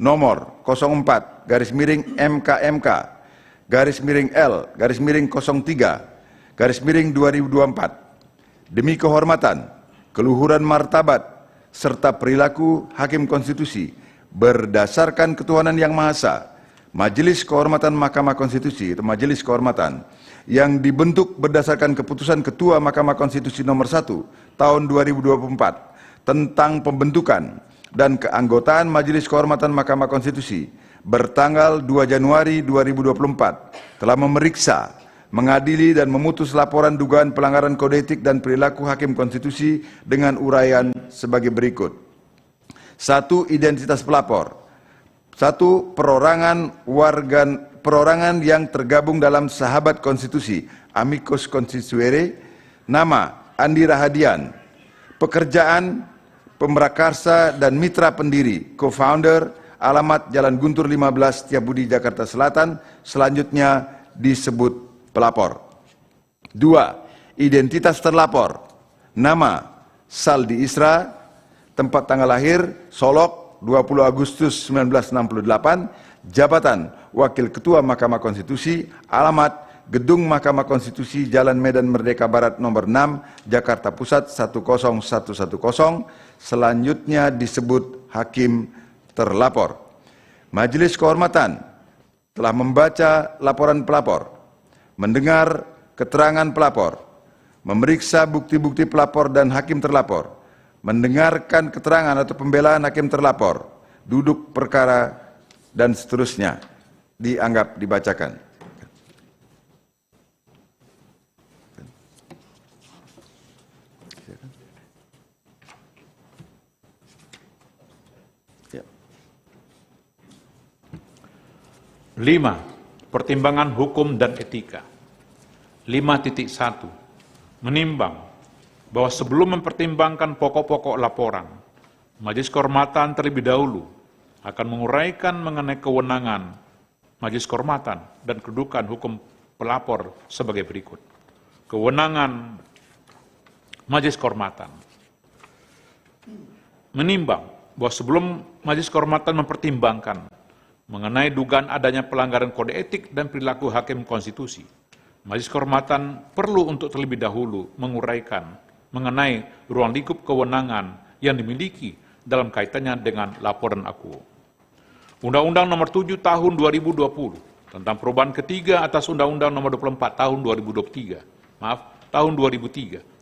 nomor 04-MK-MK-L-03-2024 demi kehormatan, keluhuran martabat, serta perilaku Hakim Konstitusi berdasarkan ketuhanan yang Maha Esa, Majelis Kehormatan Mahkamah Konstitusi atau Majelis Kehormatan yang dibentuk berdasarkan keputusan Ketua Mahkamah Konstitusi nomor 1 tahun 2024 tentang pembentukan dan keanggotaan Majelis Kehormatan Mahkamah Konstitusi bertanggal 2 Januari 2024 telah memeriksa, mengadili dan memutus laporan dugaan pelanggaran kode etik dan perilaku Hakim Konstitusi dengan uraian sebagai berikut. 1. Identitas pelapor. 1. Perorangan yang tergabung dalam Sahabat Konstitusi, Amicus Constituere. Nama, Andi Rahadian. Pekerjaan, pemrakarsa dan mitra pendiri, co-founder. Alamat Jalan Guntur 15, Setiabudi, Jakarta Selatan. Selanjutnya disebut pelapor. 2. Identitas terlapor. Nama, Saldi Isra. Tempat tanggal lahir, Solok, 20 Agustus 1968. Jabatan, Wakil Ketua Mahkamah Konstitusi. Alamat, Gedung Mahkamah Konstitusi, Jalan Medan Merdeka Barat nomor 6, Jakarta Pusat 10110. Selanjutnya disebut Hakim terlapor. Majelis Kehormatan telah membaca laporan pelapor, mendengar keterangan pelapor, memeriksa bukti-bukti pelapor dan hakim terlapor, mendengarkan keterangan atau pembelaan hakim terlapor, duduk perkara, dan seterusnya dianggap dibacakan. Lima, pertimbangan hukum dan etika. 5.1. Menimbang bahwa sebelum mempertimbangkan pokok-pokok laporan, Majelis Kehormatan terlebih dahulu akan menguraikan mengenai kewenangan Majelis Kehormatan dan kedudukan hukum pelapor sebagai berikut. Kewenangan Majelis Kehormatan. Menimbang bahwa sebelum Majelis Kehormatan mempertimbangkan mengenai dugaan adanya pelanggaran kode etik dan perilaku Hakim Konstitusi, Majelis Kehormatan perlu untuk terlebih dahulu menguraikan mengenai ruang lingkup kewenangan yang dimiliki dalam kaitannya dengan laporan akuo. Undang-Undang Nomor 7 Tahun 2020 tentang perubahan ketiga atas Undang-Undang Nomor 24 Tahun 2003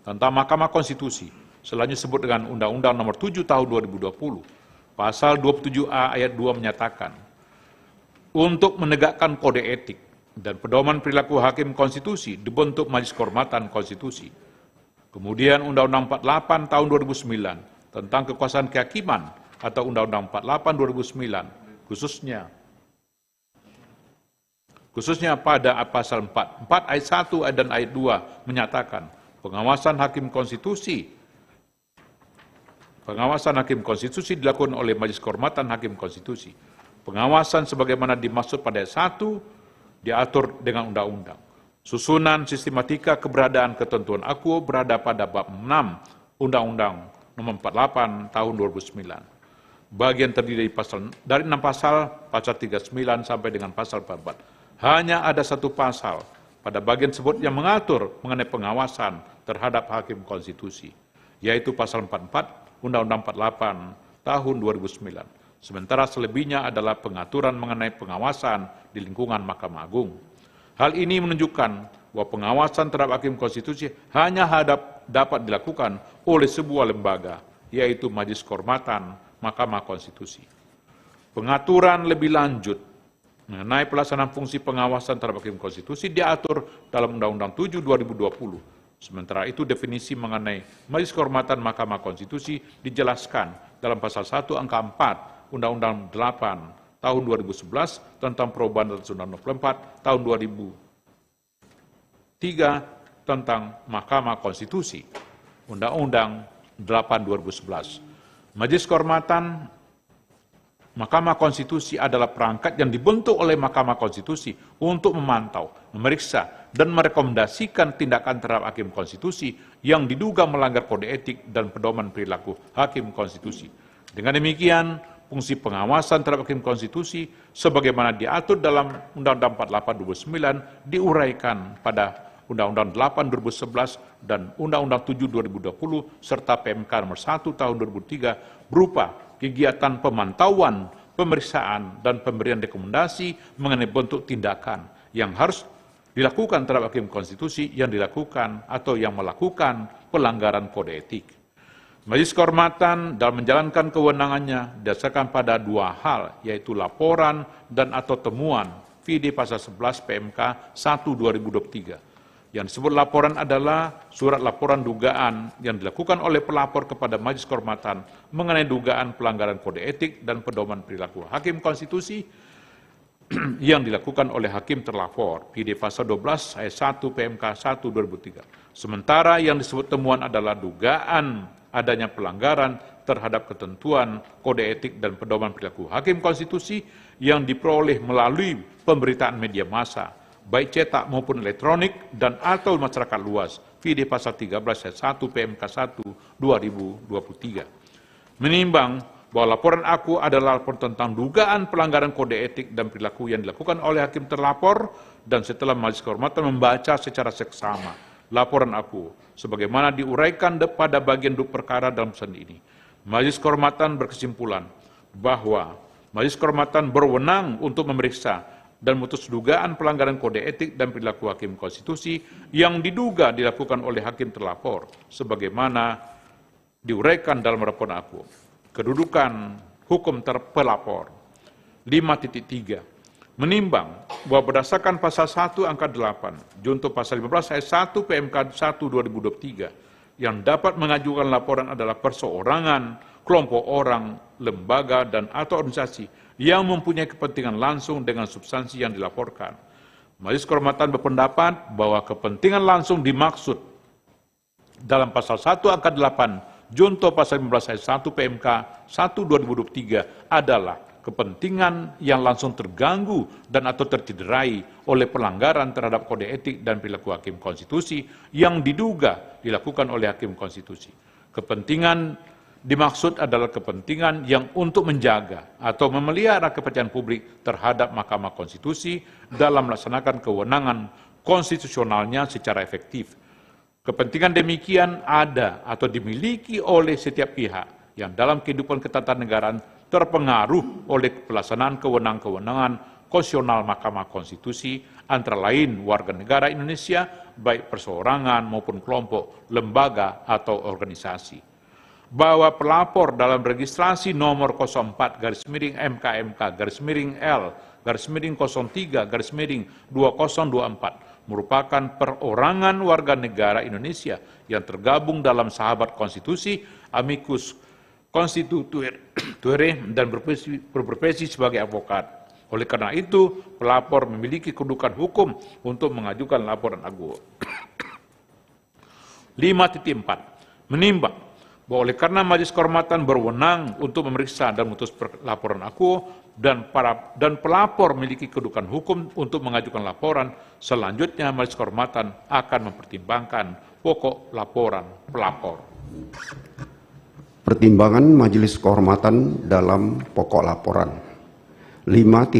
tentang Mahkamah Konstitusi, selanjutnya disebut dengan Undang-Undang Nomor 7 Tahun 2020, Pasal 27A ayat 2 menyatakan, untuk menegakkan kode etik dan pedoman perilaku Hakim Konstitusi dibentuk Majelis Kehormatan Konstitusi. Kemudian Undang-Undang 48 Tahun 2009 tentang kekuasaan kehakiman atau Undang-Undang 48 2009 khususnya pada pasal 4 ayat 1 dan ayat 2 menyatakan pengawasan Hakim Konstitusi dilakukan oleh Majelis Kehormatan Hakim Konstitusi. Pengawasan sebagaimana dimaksud pada ayat 1 diatur dengan undang-undang. Susunan sistematika keberadaan ketentuan akuo berada pada bab 6 Undang-Undang Nomor 48 Tahun 2009. Bagian terdiri dari 6 pasal 39 sampai dengan pasal 44. Hanya ada satu pasal pada bagian tersebut yang mengatur mengenai pengawasan terhadap Hakim Konstitusi, yaitu pasal 44 Undang-Undang 48 Tahun 2009. Sementara selebihnya adalah pengaturan mengenai pengawasan di lingkungan Mahkamah Agung. Hal ini menunjukkan bahwa pengawasan terhadap Hakim Konstitusi hanya dapat dilakukan oleh sebuah lembaga, yaitu Majelis Kehormatan Mahkamah Konstitusi. Pengaturan lebih lanjut mengenai pelaksanaan fungsi pengawasan terhadap Hakim Konstitusi diatur dalam Undang-Undang 7 2020. Sementara itu definisi mengenai Majelis Kehormatan Mahkamah Konstitusi dijelaskan dalam pasal 1 angka 4 Undang-Undang 8 Tahun 2011 tentang perubahan atas Undang-Undang 24 Tahun 2003 tentang Mahkamah Konstitusi, Undang-Undang 8 2011. Majelis Kehormatan Mahkamah Konstitusi adalah perangkat yang dibentuk oleh Mahkamah Konstitusi untuk memantau, memeriksa, dan merekomendasikan tindakan terhadap Hakim Konstitusi yang diduga melanggar kode etik dan pedoman perilaku Hakim Konstitusi. Dengan demikian, fungsi pengawasan terhadap Hakim Konstitusi sebagaimana diatur dalam Undang-Undang 48 2009 diuraikan pada Undang-Undang 8 2011 dan Undang-Undang 7 2020 serta PMK nomor 1 tahun 2003 berupa kegiatan pemantauan, pemeriksaan, dan pemberian rekomendasi mengenai bentuk tindakan yang harus dilakukan terhadap Hakim Konstitusi yang dilakukan atau yang melakukan pelanggaran kode etik. Majelis Kehormatan dalam menjalankan kewenangannya didasarkan pada dua hal, yaitu laporan dan atau temuan VD pasal 11 PMK 1 2023. Yang disebut laporan adalah surat laporan dugaan yang dilakukan oleh pelapor kepada Majelis Kehormatan mengenai dugaan pelanggaran kode etik dan pedoman perilaku Hakim Konstitusi yang dilakukan oleh Hakim terlapor, PD pasal 12 ayat 1 PMK 1 2003. Sementara yang disebut temuan adalah dugaan adanya pelanggaran terhadap ketentuan kode etik dan pedoman perilaku Hakim Konstitusi yang diperoleh melalui pemberitaan media massa, baik cetak maupun elektronik dan atau masyarakat luas, VD pasal 13 ayat 1 PMK 1 2023. Menimbang bahwa laporan aku adalah laporan tentang dugaan pelanggaran kode etik dan perilaku yang dilakukan oleh hakim terlapor, dan setelah Majelis Kehormatan membaca secara seksama laporan aku sebagaimana diuraikan pada bagian duk perkara dalam pesan ini, Majelis Kehormatan berkesimpulan bahwa Majelis Kehormatan berwenang untuk memeriksa dan memutus dugaan pelanggaran kode etik dan perilaku Hakim Konstitusi yang diduga dilakukan oleh hakim terlapor sebagaimana diuraikan dalam laporan aku. Kedudukan hukum terpelapor. 5.3. Menimbang bahwa berdasarkan pasal 1 angka 8 junto pasal 15 ayat 1 PMK 1 2023 yang dapat mengajukan laporan adalah perseorangan, kelompok orang, lembaga dan atau organisasi yang mempunyai kepentingan langsung dengan substansi yang dilaporkan. Majelis Kehormatan berpendapat bahwa kepentingan langsung dimaksud dalam pasal 1 angka 8 junto pasal 15 ayat 1 PMK 1 2023 adalah kepentingan yang langsung terganggu dan atau tercederai oleh pelanggaran terhadap kode etik dan perilaku Hakim Konstitusi yang diduga dilakukan oleh Hakim Konstitusi. Kepentingan dimaksud adalah kepentingan yang untuk menjaga atau memelihara kepercayaan publik terhadap Mahkamah Konstitusi dalam melaksanakan kewenangan konstitusionalnya secara efektif. Kepentingan demikian ada atau dimiliki oleh setiap pihak yang dalam kehidupan ketatanegaraan terpengaruh oleh pelaksanaan kewenangan-kewenangan konstitusional Mahkamah Konstitusi, antara lain warga negara Indonesia, baik perseorangan maupun kelompok, lembaga, atau organisasi. Bahwa pelapor dalam registrasi nomor 04-L-MKMK-L-03-03-2024 merupakan perorangan warga negara Indonesia yang tergabung dalam sahabat konstitusi, amicus constituere, dan berprofesi sebagai advokat. Oleh karena itu, pelapor memiliki kedudukan hukum untuk mengajukan laporan aku. 5.4. Menimbang bahwa oleh karena Majelis Kehormatan berwenang untuk memeriksa dan memutus laporan aku dan pelapor memiliki kedudukan hukum untuk mengajukan laporan, selanjutnya Majelis Kehormatan akan mempertimbangkan pokok laporan pelapor. Pertimbangan Majelis Kehormatan dalam pokok laporan. 5.5.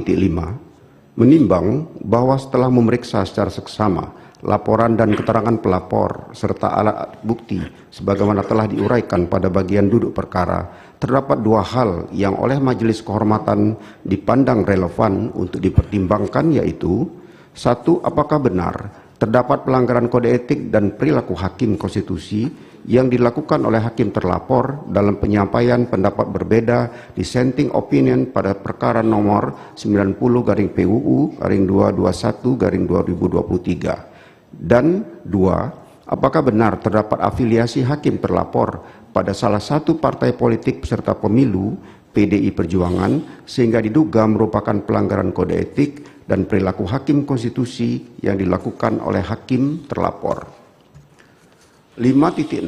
Menimbang bahwa setelah memeriksa secara seksama laporan dan keterangan pelapor serta alat bukti sebagaimana telah diuraikan pada bagian duduk perkara, terdapat dua hal yang oleh Majelis Kehormatan dipandang relevan untuk dipertimbangkan, yaitu: 1. Apakah benar terdapat pelanggaran kode etik dan perilaku Hakim Konstitusi yang dilakukan oleh hakim terlapor dalam penyampaian pendapat berbeda dissenting opinion pada perkara nomor 90/PUU/221/2023. Dan 2. Apakah benar terdapat afiliasi hakim terlapor pada salah satu partai politik peserta pemilu PDI Perjuangan sehingga diduga merupakan pelanggaran kode etik dan perilaku Hakim Konstitusi yang dilakukan oleh hakim terlapor. 5.6.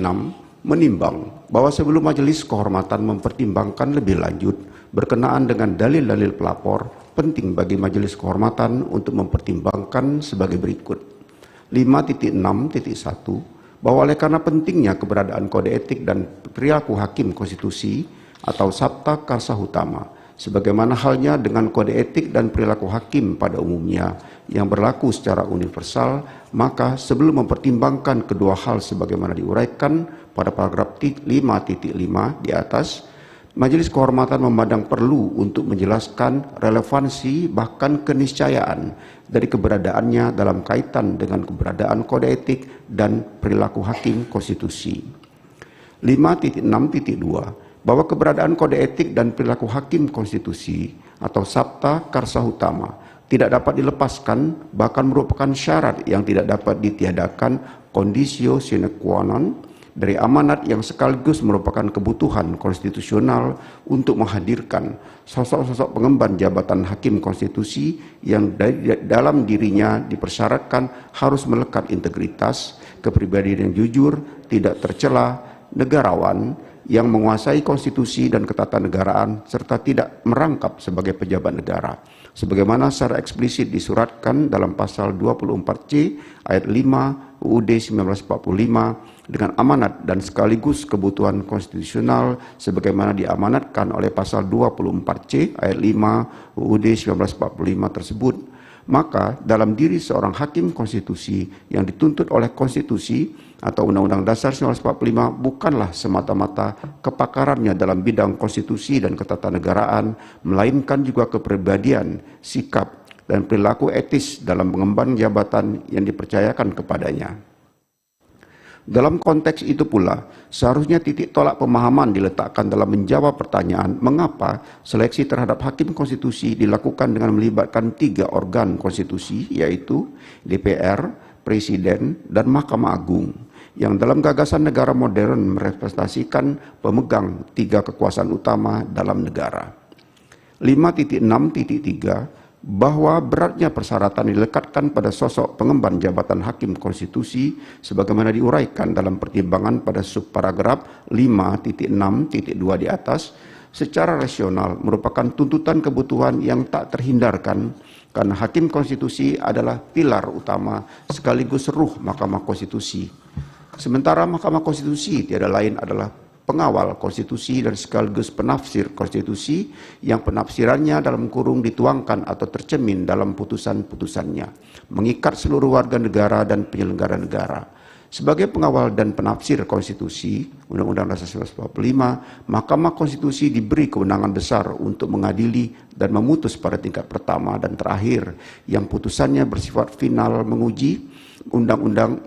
Menimbang bahwa sebelum Majelis Kehormatan mempertimbangkan lebih lanjut berkenaan dengan dalil-dalil pelapor, penting bagi Majelis Kehormatan untuk mempertimbangkan sebagai berikut. 5.6.1. Bahwa oleh karena pentingnya keberadaan kode etik dan perilaku Hakim Konstitusi atau Sabta Karsa Utama sebagaimana halnya dengan kode etik dan perilaku hakim pada umumnya yang berlaku secara universal, maka sebelum mempertimbangkan kedua hal sebagaimana diuraikan pada paragraf 5.5 di atas, Majelis Kehormatan memandang perlu untuk menjelaskan relevansi bahkan keniscayaan dari keberadaannya dalam kaitan dengan keberadaan kode etik dan perilaku hakim konstitusi. 5.6.2 bahwa keberadaan kode etik dan perilaku hakim konstitusi atau Sabta Karsa Utama tidak dapat dilepaskan, bahkan merupakan syarat yang tidak dapat ditiadakan conditio sine qua non dari amanat yang sekaligus merupakan kebutuhan konstitusional untuk menghadirkan sosok-sosok pengemban jabatan hakim konstitusi yang dalam dirinya dipersyaratkan harus melekat integritas, kepribadian yang jujur, tidak tercela, negarawan, yang menguasai konstitusi dan ketatanegaraan serta tidak merangkap sebagai pejabat negara, sebagaimana secara eksplisit disuratkan dalam pasal 24C ayat 5 UUD 1945 dengan amanat dan sekaligus kebutuhan konstitusional sebagaimana diamanatkan oleh pasal 24C ayat 5 UUD 1945 tersebut. Maka dalam diri seorang hakim konstitusi yang dituntut oleh konstitusi atau Undang-Undang Dasar 1945 bukanlah semata-mata kepakarannya dalam bidang konstitusi dan ketatanegaraan, melainkan juga kepribadian, sikap, dan perilaku etis dalam mengemban jabatan yang dipercayakan kepadanya. Dalam konteks itu pula, seharusnya titik tolak pemahaman diletakkan dalam menjawab pertanyaan mengapa seleksi terhadap hakim konstitusi dilakukan dengan melibatkan 3 organ konstitusi, yaitu DPR, Presiden, dan Mahkamah Agung, yang dalam gagasan negara modern merepresentasikan pemegang 3 kekuasaan utama dalam negara. 5.6.3 bahwa beratnya persyaratan dilekatkan pada sosok pengemban jabatan hakim konstitusi sebagaimana diuraikan dalam pertimbangan pada subparagraf 5.6.2 di atas secara rasional merupakan tuntutan kebutuhan yang tak terhindarkan karena hakim konstitusi adalah pilar utama sekaligus ruh Mahkamah Konstitusi. Sementara Mahkamah Konstitusi tiada lain adalah pengawal konstitusi dan sekaligus penafsir konstitusi yang penafsirannya dalam kurung dituangkan atau tercemin dalam putusan-putusannya, mengikat seluruh warga negara dan penyelenggara negara. Sebagai pengawal dan penafsir konstitusi, Undang-Undang Dasar 1945, Mahkamah Konstitusi diberi kewenangan besar untuk mengadili dan memutus pada tingkat pertama dan terakhir yang putusannya bersifat final menguji undang-undang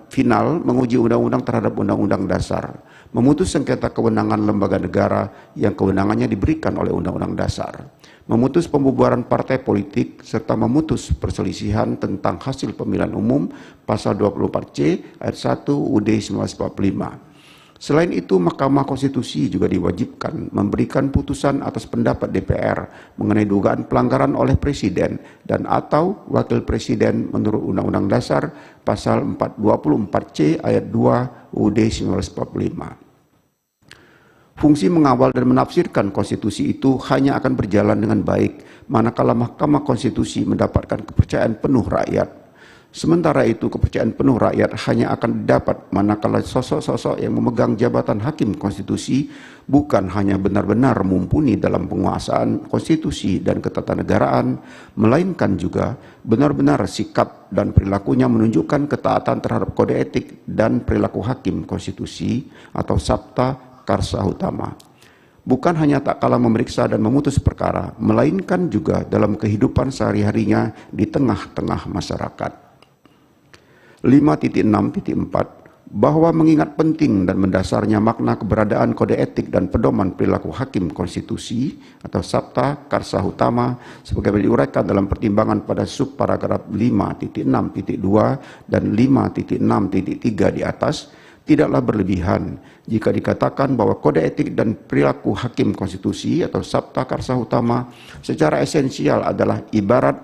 terhadap undang-undang dasar, memutus sengketa kewenangan lembaga negara yang kewenangannya diberikan oleh undang-undang dasar, memutus pembubaran partai politik, serta memutus perselisihan tentang hasil pemilihan umum pasal 24C ayat 1 UUD 1945. Selain itu, Mahkamah Konstitusi juga diwajibkan memberikan putusan atas pendapat DPR mengenai dugaan pelanggaran oleh Presiden dan atau Wakil Presiden menurut Undang-Undang Dasar pasal 424C ayat 2 UUD 1945. Fungsi mengawal dan menafsirkan konstitusi itu hanya akan berjalan dengan baik manakala Mahkamah Konstitusi mendapatkan kepercayaan penuh rakyat. Sementara itu, kepercayaan penuh rakyat hanya akan didapat manakala sosok-sosok yang memegang jabatan hakim konstitusi bukan hanya benar-benar mumpuni dalam penguasaan konstitusi dan ketatanegaraan, melainkan juga benar-benar sikap dan perilakunya menunjukkan ketaatan terhadap kode etik dan perilaku hakim konstitusi atau Sabta Karsa Utama. Bukan hanya tak kalah memeriksa dan memutus perkara, melainkan juga dalam kehidupan sehari-harinya di tengah-tengah masyarakat. 5.6.4 bahwa mengingat penting dan mendasarnya makna keberadaan kode etik dan pedoman perilaku hakim konstitusi atau Sabta Karsa Utama sebagaimana diuraikan dalam pertimbangan pada subparagraf 5.6.2 dan 5.6.3 di atas, tidaklah berlebihan jika dikatakan bahwa kode etik dan perilaku hakim konstitusi atau Sabta Karsa Utama secara esensial adalah ibarat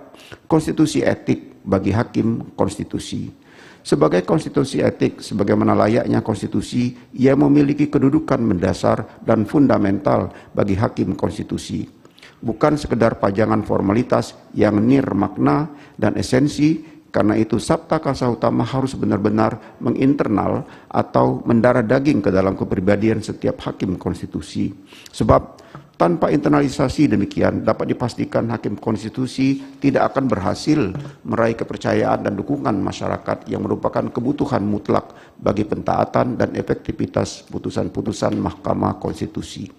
konstitusi etik bagi hakim konstitusi. Sebagai konstitusi etik, sebagaimana layaknya konstitusi, ia memiliki kedudukan mendasar dan fundamental bagi hakim konstitusi. Bukan sekedar pajangan formalitas yang nirmakna dan esensi, karena itu Sabta Karsa Utama harus benar-benar menginternal atau mendarah daging ke dalam kepribadian setiap hakim konstitusi. Sebab Tanpa internalisasi demikian, dapat dipastikan Hakim Konstitusi tidak akan berhasil meraih kepercayaan dan dukungan masyarakat yang merupakan kebutuhan mutlak bagi pentaatan dan efektivitas putusan-putusan Mahkamah Konstitusi.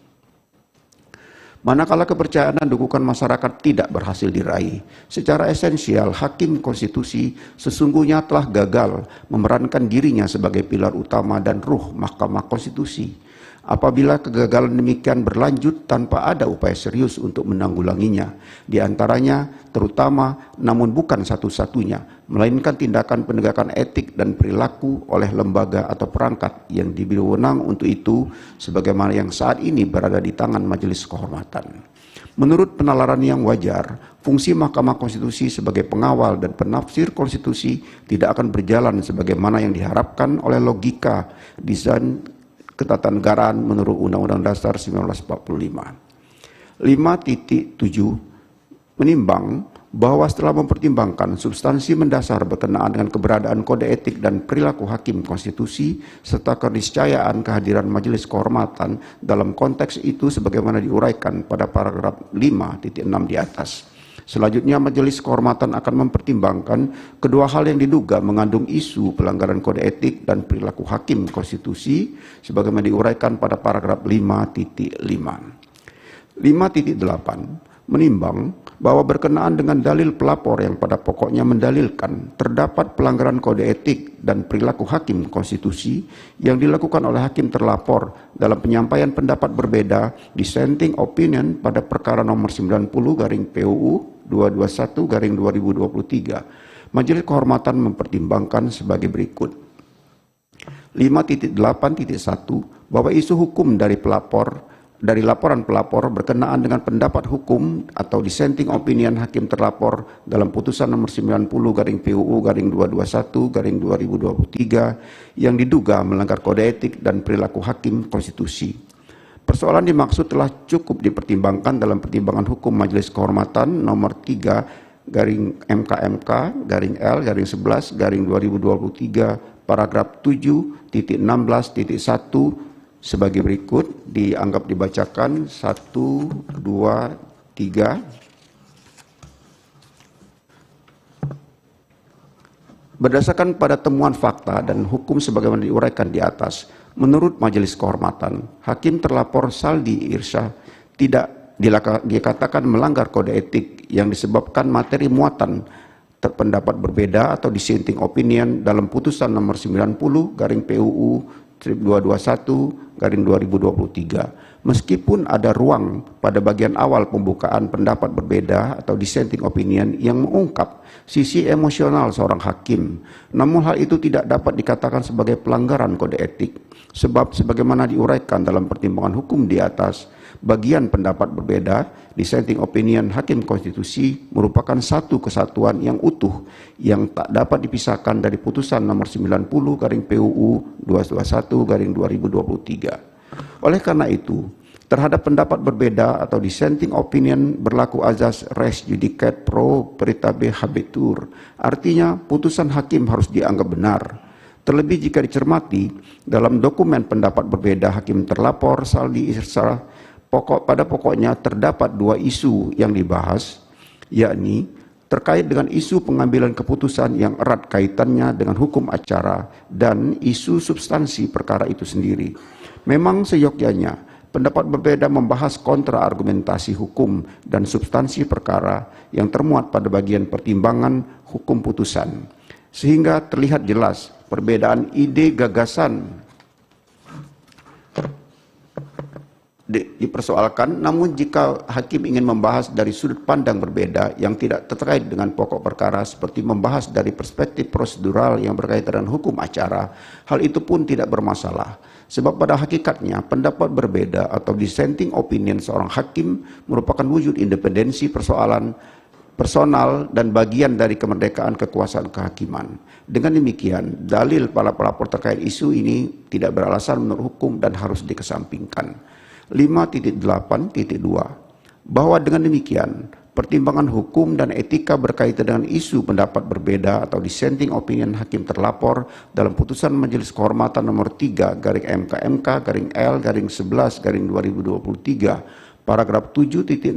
Manakala kepercayaan dan dukungan masyarakat tidak berhasil diraih, secara esensial Hakim Konstitusi sesungguhnya telah gagal memerankan dirinya sebagai pilar utama dan ruh Mahkamah Konstitusi. Apabila kegagalan demikian berlanjut tanpa ada upaya serius untuk menanggulanginya, di antaranya terutama namun bukan satu-satunya, melainkan tindakan penegakan etik dan perilaku oleh lembaga atau perangkat yang diberi wewenang untuk itu, sebagaimana yang saat ini berada di tangan Majelis Kehormatan. Menurut penalaran yang wajar, fungsi Mahkamah Konstitusi sebagai pengawal dan penafsir konstitusi tidak akan berjalan sebagaimana yang diharapkan oleh logika desain ketatanegaraan menurut Undang-Undang Dasar 1945. 5.7 menimbang bahwa setelah mempertimbangkan substansi mendasar berkenaan dengan keberadaan kode etik dan perilaku Hakim Konstitusi serta keniscayaan kehadiran Majelis Kehormatan dalam konteks itu sebagaimana diuraikan pada paragraf 5.6 di atas. Selanjutnya, Majelis Kehormatan akan mempertimbangkan kedua hal yang diduga mengandung isu pelanggaran kode etik dan perilaku Hakim Konstitusi sebagaimana diuraikan pada paragraf 5.5. 5.8 menimbang bahwa berkenaan dengan dalil pelapor yang pada pokoknya mendalilkan terdapat pelanggaran kode etik dan perilaku Hakim Konstitusi yang dilakukan oleh hakim terlapor dalam penyampaian pendapat berbeda dissenting opinion pada perkara nomor 90/PUU 221/2023. Majelis Kehormatan mempertimbangkan sebagai berikut. 5.8.1 bahwa isu hukum dari laporan pelapor berkenaan dengan pendapat hukum atau dissenting opinion hakim terlapor dalam putusan nomor 90/PUU/221/2023 yang diduga melanggar kode etik dan perilaku Hakim Konstitusi. Persoalan dimaksud telah cukup dipertimbangkan dalam pertimbangan hukum Majelis Kehormatan nomor 3/MKMK/L/11/2023 paragraf 7.16.1 sebagai berikut, dianggap dibacakan 1, 2, 3. Berdasarkan pada temuan fakta dan hukum sebagaimana diuraikan di atas, menurut Majelis Kehormatan, Hakim terlapor Saldi Irsyah tidak dikatakan melanggar kode etik yang disebabkan materi muatan terpendapat berbeda atau dissenting opinion dalam putusan nomor 90/PUU 221/2023. Meskipun ada ruang pada bagian awal pembukaan pendapat berbeda atau dissenting opinion yang mengungkap sisi emosional seorang hakim, namun hal itu tidak dapat dikatakan sebagai pelanggaran kode etik, sebab sebagaimana diuraikan dalam pertimbangan hukum di atas, bagian pendapat berbeda, dissenting opinion Hakim Konstitusi merupakan satu kesatuan yang utuh yang tak dapat dipisahkan dari putusan nomor 90/PUU 221/2023. Oleh karena itu, terhadap pendapat berbeda atau dissenting opinion berlaku azas res judicata pro paritatis habetur. Artinya, putusan hakim harus dianggap benar. Terlebih jika dicermati dalam dokumen pendapat berbeda hakim terlapor Saldi Irsyah, pada pokoknya terdapat dua isu yang dibahas, yakni terkait dengan isu pengambilan keputusan yang erat kaitannya dengan hukum acara dan isu substansi perkara itu sendiri. Memang seyogyanya pendapat berbeda membahas kontra argumentasi hukum dan substansi perkara yang termuat pada bagian pertimbangan hukum putusan, sehingga terlihat jelas perbedaan ide gagasan dipersoalkan. Namun jika hakim ingin membahas dari sudut pandang berbeda yang tidak terkait dengan pokok perkara seperti membahas dari perspektif prosedural yang berkaitan dengan hukum acara, hal itu pun tidak bermasalah. Sebab pada hakikatnya pendapat berbeda atau dissenting opinion seorang hakim merupakan wujud independensi persoalan personal dan bagian dari kemerdekaan kekuasaan kehakiman. Dengan demikian, dalil para pelapor terkait isu ini tidak beralasan menurut hukum dan harus dikesampingkan. 5.8.2 bahwa dengan demikian pertimbangan hukum dan etika berkaitan dengan isu pendapat berbeda atau dissenting opinion hakim terlapor dalam putusan Majelis Kehormatan nomor 3/MKMK/L/11/2023 Paragraf 7.16.1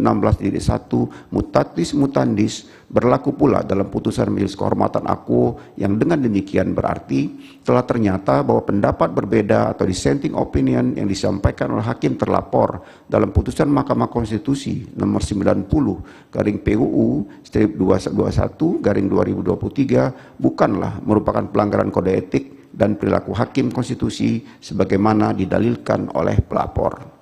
mutatis mutandis berlaku pula dalam putusan Majelis Kehormatan Akuo yang dengan demikian berarti telah ternyata bahwa pendapat berbeda atau dissenting opinion yang disampaikan oleh hakim terlapor dalam putusan Mahkamah Konstitusi nomor 90/PUU/21/2023 bukanlah merupakan pelanggaran kode etik dan perilaku hakim konstitusi sebagaimana didalilkan oleh pelapor.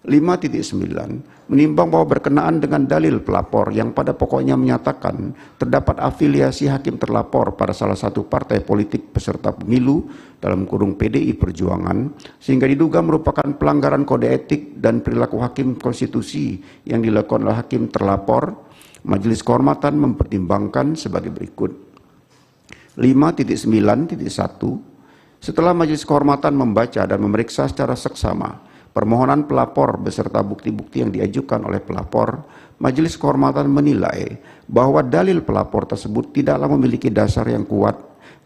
5.9 menimbang bahwa berkenaan dengan dalil pelapor yang pada pokoknya menyatakan terdapat afiliasi hakim terlapor pada salah satu partai politik peserta pemilu dalam kurung PDI Perjuangan sehingga diduga merupakan pelanggaran kode etik dan perilaku hakim konstitusi yang dilakukan oleh hakim terlapor, Majelis Kehormatan mempertimbangkan sebagai berikut. 5.9.1 setelah Majelis Kehormatan membaca dan memeriksa secara seksama permohonan pelapor beserta bukti-bukti yang diajukan oleh pelapor, Majelis Kehormatan menilai bahwa dalil pelapor tersebut tidaklah memiliki dasar yang kuat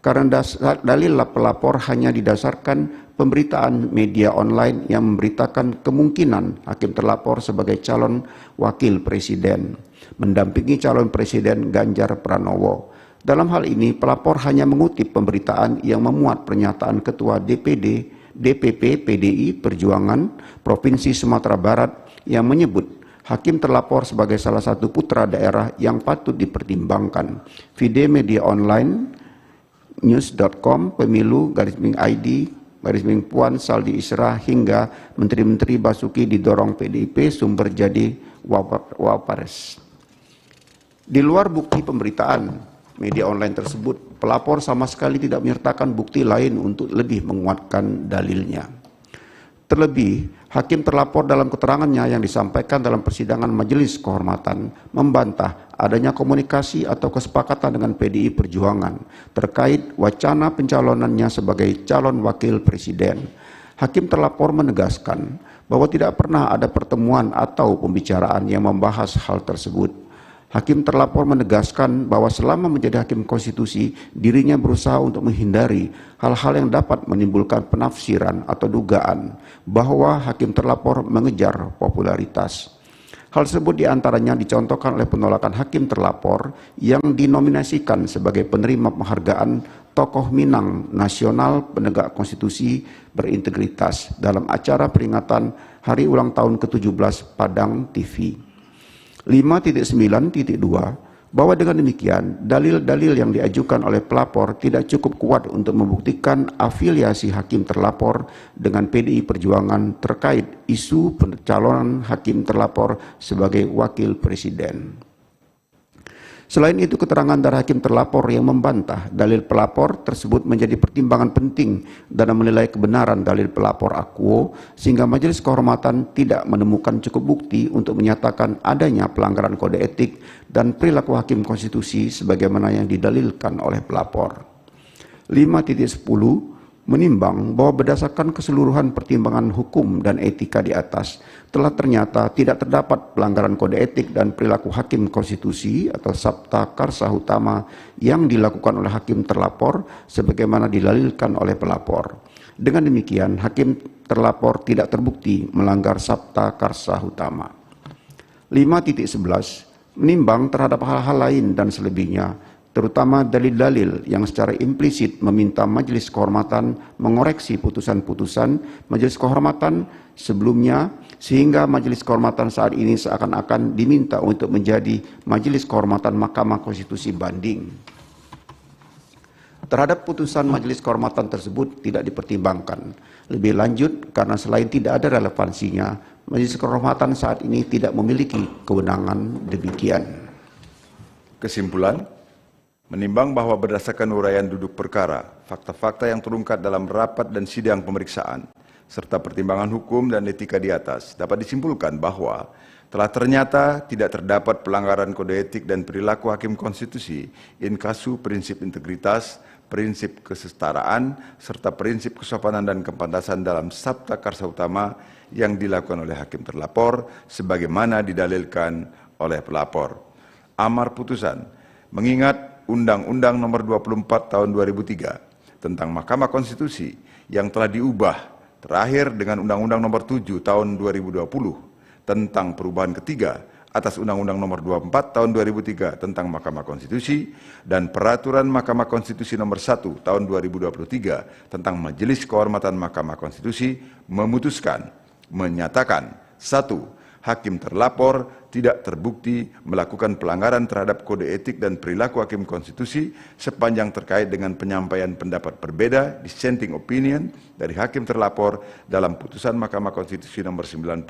karena dalil pelapor hanya didasarkan pemberitaan media online yang memberitakan kemungkinan hakim terlapor sebagai calon wakil presiden, mendampingi calon presiden Ganjar Pranowo. Dalam hal ini, pelapor hanya mengutip pemberitaan yang memuat pernyataan Ketua DPP PDI Perjuangan Provinsi Sumatera Barat yang menyebut hakim terlapor sebagai salah satu putra daerah yang patut dipertimbangkan. Vide media online news.com pemilu_ID_Puan Saldi Isra hingga Menteri-Menteri Basuki didorong PDIP sumber jadi Wapres. Di luar bukti pemberitaan media online tersebut, pelapor sama sekali tidak menyertakan bukti lain untuk lebih menguatkan dalilnya. Terlebih, hakim terlapor dalam keterangannya yang disampaikan dalam persidangan Majelis Kehormatan membantah adanya komunikasi atau kesepakatan dengan PDI Perjuangan terkait wacana pencalonannya sebagai calon wakil presiden. Hakim terlapor menegaskan bahwa tidak pernah ada pertemuan atau pembicaraan yang membahas hal tersebut. Hakim terlapor menegaskan bahwa selama menjadi hakim konstitusi, dirinya berusaha untuk menghindari hal-hal yang dapat menimbulkan penafsiran atau dugaan bahwa hakim terlapor mengejar popularitas. Hal tersebut diantaranya dicontohkan oleh penolakan hakim terlapor yang dinominasikan sebagai penerima penghargaan Tokoh Minang Nasional Penegak Konstitusi Berintegritas dalam acara peringatan Hari Ulang Tahun ke-17 Padang TV. 5.9.2 bahwa dengan demikian dalil-dalil yang diajukan oleh pelapor tidak cukup kuat untuk membuktikan afiliasi hakim terlapor dengan PDI Perjuangan terkait isu pencalonan hakim terlapor sebagai wakil presiden. Selain itu, keterangan dari hakim terlapor yang membantah dalil pelapor tersebut menjadi pertimbangan penting dalam menilai kebenaran dalil pelapor Akuo, sehingga Majelis Kehormatan tidak menemukan cukup bukti untuk menyatakan adanya pelanggaran kode etik dan perilaku hakim konstitusi sebagaimana yang didalilkan oleh pelapor. 5.10 menimbang bahwa berdasarkan keseluruhan pertimbangan hukum dan etika di atas, telah ternyata tidak terdapat pelanggaran kode etik dan perilaku hakim konstitusi atau sabta karsa utama yang dilakukan oleh hakim terlapor sebagaimana dilalilkan oleh pelapor. Dengan demikian, hakim terlapor tidak terbukti melanggar sabta karsa utama. 5.11 menimbang terhadap hal-hal lain dan selebihnya, terutama dalil-dalil yang secara implisit meminta Majelis Kehormatan mengoreksi putusan-putusan Majelis Kehormatan sebelumnya, sehingga Majelis Kehormatan saat ini seakan-akan diminta untuk menjadi Majelis Kehormatan Mahkamah Konstitusi banding. Terhadap putusan Majelis Kehormatan tersebut tidak dipertimbangkan. Lebih lanjut, karena selain tidak ada relevansinya, Majelis Kehormatan saat ini tidak memiliki kewenangan demikian. Kesimpulan, menimbang bahwa berdasarkan uraian duduk perkara, fakta-fakta yang terungkap dalam rapat dan sidang pemeriksaan, serta pertimbangan hukum dan etika di atas, dapat disimpulkan bahwa telah ternyata tidak terdapat pelanggaran kode etik dan perilaku hakim konstitusi in casu prinsip integritas, prinsip kesetaraan, serta prinsip kesopanan dan kepantasan dalam sabta karsa utama yang dilakukan oleh hakim terlapor sebagaimana didalilkan oleh pelapor. Amar putusan, mengingat Undang-Undang Nomor 24 Tahun 2003 tentang Mahkamah Konstitusi yang telah diubah terakhir dengan Undang-Undang Nomor 7 Tahun 2020 tentang perubahan ketiga atas Undang-Undang Nomor 24 Tahun 2003 tentang Mahkamah Konstitusi dan Peraturan Mahkamah Konstitusi Nomor 1 Tahun 2023 tentang Majelis Kehormatan Mahkamah Konstitusi memutuskan, menyatakan, 1. Hakim terlapor tidak terbukti melakukan pelanggaran terhadap kode etik dan perilaku hakim konstitusi sepanjang terkait dengan penyampaian pendapat berbeda, dissenting opinion, dari hakim terlapor dalam putusan Mahkamah Konstitusi nomor 90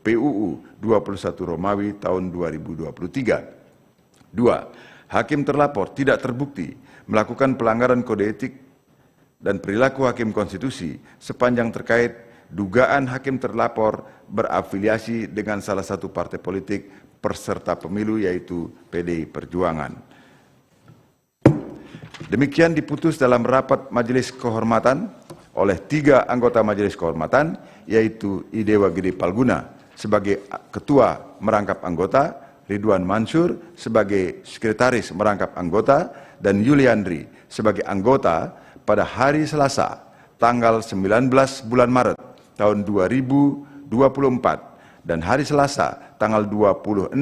PUU 21 Romawi tahun 2023. 2. Hakim terlapor tidak terbukti melakukan pelanggaran kode etik dan perilaku hakim konstitusi sepanjang terkait dugaan hakim terlapor berafiliasi dengan salah satu partai politik peserta pemilu yaitu PDI Perjuangan. Demikian diputus dalam rapat Majelis Kehormatan oleh 3 anggota Majelis Kehormatan yaitu Idewa Gede Palguna sebagai Ketua Merangkap Anggota, Ridwan Mansur sebagai Sekretaris Merangkap Anggota, dan Yuliandri sebagai anggota pada hari Selasa tanggal 19 bulan Maret tahun 2024 dan hari Selasa tanggal 26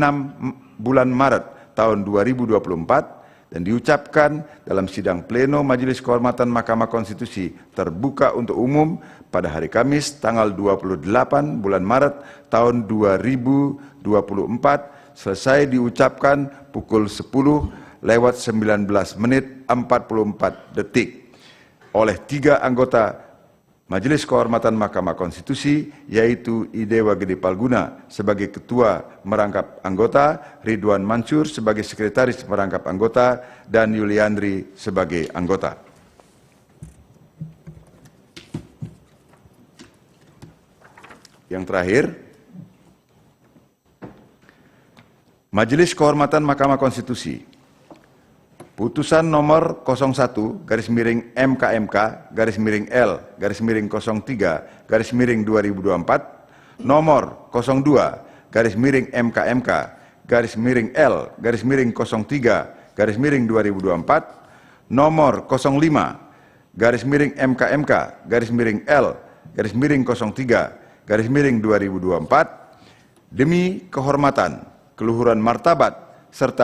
bulan Maret tahun 2024 dan diucapkan dalam sidang pleno Majelis Kehormatan Mahkamah Konstitusi terbuka untuk umum pada hari Kamis tanggal 28 bulan Maret tahun 2024 selesai diucapkan pukul 10:19:44 oleh 3 anggota Majelis Kehormatan Mahkamah Konstitusi yaitu Idewa Gede Palguna sebagai Ketua Merangkap Anggota, Ridwan Mansur sebagai Sekretaris Merangkap Anggota, dan Yuliandri sebagai anggota. Yang terakhir, Majelis Kehormatan Mahkamah Konstitusi Putusan nomor 01-MKMK-L-03-2024, nomor 02-MKMK-L-03-2024, nomor 05-MKMK-L-03-2024, demi kehormatan, keluhuran martabat, serta